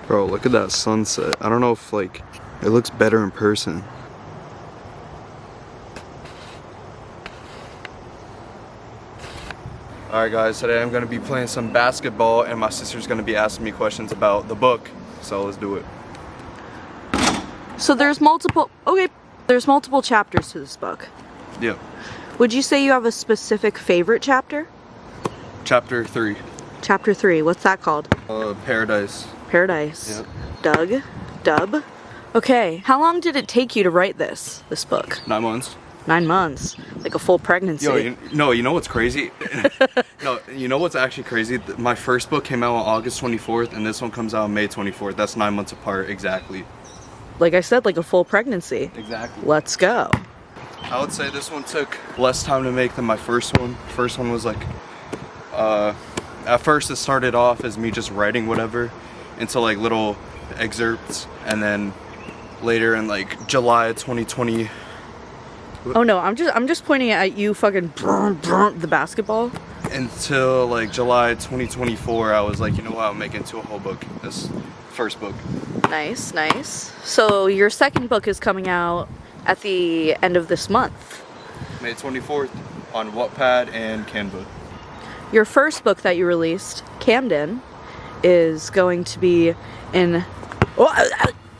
Bro, look at that sunset. I don't know if like it looks better in person. Alright guys, today I'm gonna be playing some basketball and my sister's gonna be asking me questions about the book. So let's do it. So there's multiple chapters to this book. Yeah. Would you say you have a specific favorite chapter? Chapter 3. Chapter 3, what's that called? Paradise. Paradise. Yep. Dub. Okay, how long did it take you to write this book? 9 months. 9 months, like a full pregnancy. Yo, you know what's crazy? No, you know what's actually crazy? My first book came out on August 24th and this one comes out on May 24th. That's 9 months apart, exactly. Like I said, like a full pregnancy. Exactly. Let's go. I would say this one took less time to make than my first one. First one was like, at first it started off as me just writing whatever into like little excerpts, and then later in like July 2020. Oh no, I'm just pointing at you fucking the basketball. Until like July 2024, I was like, you know what, I'll make it into a whole book. This first book. Nice. So your second book is coming out at the end of this month. May 24th on Wattpad and Canva. Your first book that you released, Camden, is going to be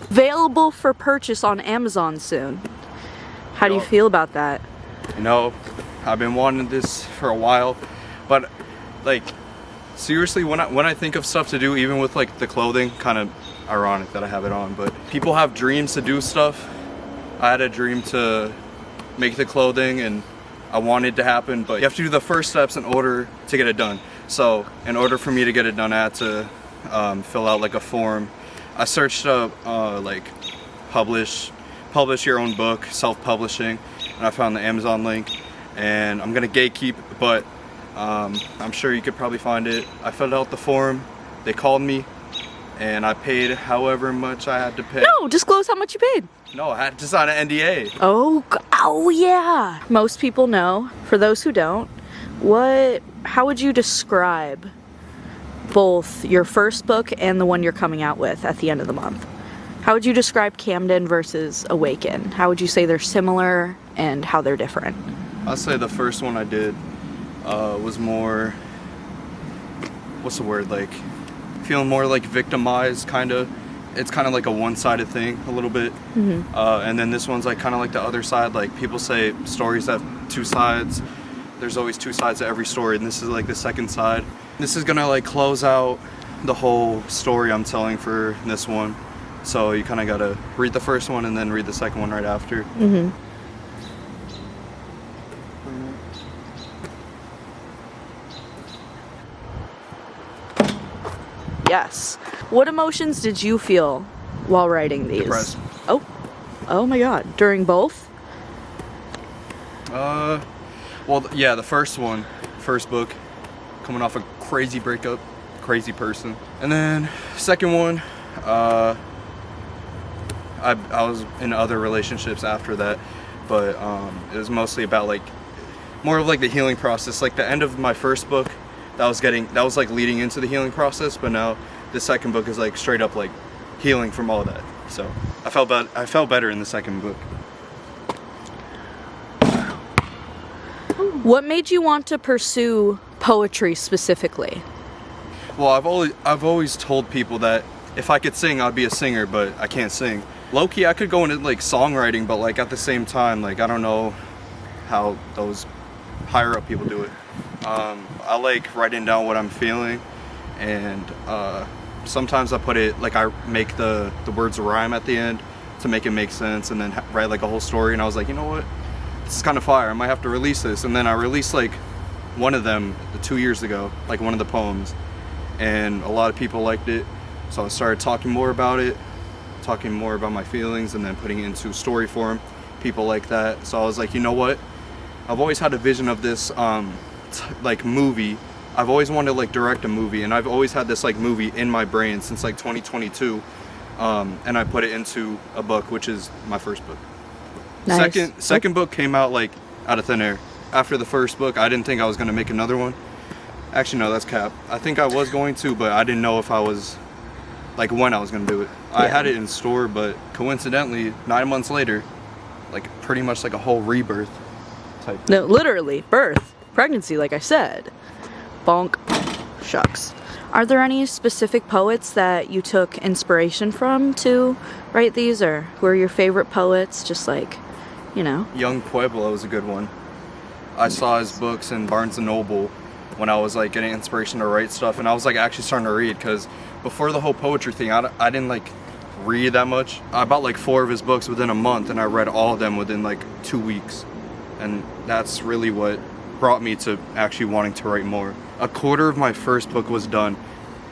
available for purchase on Amazon soon. How do you feel about that? You know, I've been wanting this for a while, but like seriously, when I think of stuff to do, even with like the clothing, kind of ironic that I have it on, but people have dreams to do stuff. I had a dream to make the clothing and I wanted it to happen, but you have to do the first steps in order to get it done. So in order for me to get it done, I had to fill out like a form. I searched up like publish your own book, self-publishing, and I found the Amazon link, and I'm gonna gatekeep, but I'm sure you could probably find it. I filled out the form, they called me, and I paid however much I had to pay. No, disclose how much you paid. No, I had to sign an NDA. Oh yeah. Most people know. For those who don't, how would you describe both your first book and the one you're coming out with at the end of the month? How would you describe Camden versus Awaken? How would you say they're similar and how they're different? I'd say the first one I did was more, what's the word, like feeling more like victimized, kind of. It's kind of like a one-sided thing a little bit. Mm-hmm. And then this one's like kind of like the other side. Like people say stories have two sides. There's always two sides to every story, and this is like the second side. This is gonna like close out the whole story I'm telling for this one. So you kind of gotta read the first one and then read the second one right after. Mm-hmm. Yes. What emotions did you feel while writing these? Depressed. Oh my god. During both? Well, yeah, the first book, coming off a crazy breakup, crazy person. And then second one, I was in other relationships after that, but it was mostly about like more of like the healing process. Like the end of my first book, that was like leading into the healing process, but now the second book is like straight up like healing from all that. So I felt better in the second book. What made you want to pursue poetry specifically? Well, I've always told people that if I could sing, I'd be a singer, but I can't sing. Low-key, I could go into like songwriting, but like at the same time, like I don't know how those higher up people do it. I like writing down what I'm feeling, and sometimes I put it like I make the words rhyme at the end to make it make sense, and then write like a whole story. And I was like, you know what, this is kind of fire, I might have to release this. And then I released like one of them 2 years ago, like one of the poems, and a lot of people liked it, so I started talking more about it, talking more about my feelings, and then putting it into story form. People like that, so I was like, you know what, I've always had a vision of this like movie. I've always wanted to like direct a movie, and I've always had this like movie in my brain since like 2022, and I put it into a book, which is my first book. Nice. Second book came out like out of thin air. After the first book, I didn't think I was going to make another one. Actually, no, that's cap. I think I was going to, but I didn't know if I was like when I was gonna do it. I had it in store, but coincidentally, 9 months later, like pretty much like a whole rebirth type thing. No, literally, birth, pregnancy, like I said. Bonk. Shucks. Are there any specific poets that you took inspiration from to write these, or who are your favorite poets? Just like, you know. Young Pueblo is a good one. I saw his books in Barnes & Noble when I was like getting inspiration to write stuff, and I was like actually starting to read, because before the whole poetry thing, I didn't like read that much. I bought like 4 of his books within a month, and I read all of them within like 2 weeks, and that's really what brought me to actually wanting to write more. A quarter of my first book was done,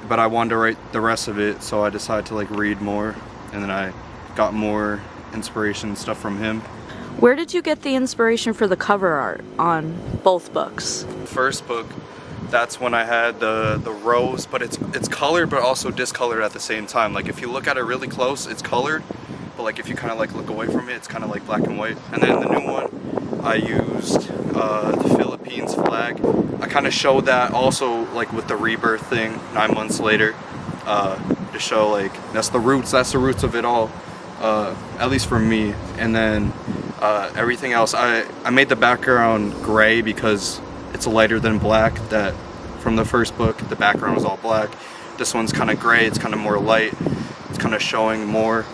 but I wanted to write the rest of it, so I decided to like read more, and then I got more inspiration and stuff from him. Where did you get the inspiration for the cover art on both books? First book, that's when I had the rose, but it's colored but also discolored at the same time. Like if you look at it really close, it's colored, but like if you kind of like look away from it, it's kind of like black and white. And then the new one, I used the Philippines flag. I kind of showed that also like with the rebirth thing 9 months later, to show like that's the roots of it all, at least for me. And then everything else, I made the background gray because it's lighter than black. That from the first book, the background was all black. This one's kind of gray, it's kind of more light. It's kind of showing more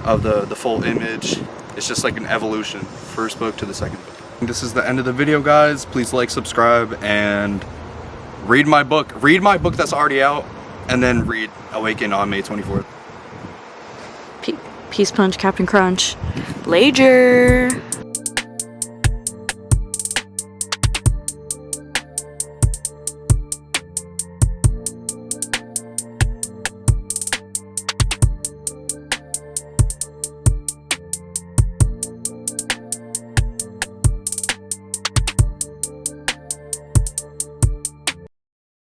of the full image. It's just like an evolution, first book to the second book. This is the end of the video, guys. Please like, subscribe, and read my book. Read my book that's already out, and then read Awaken on May 24th. Peace Punch, Captain Crunch. Lager.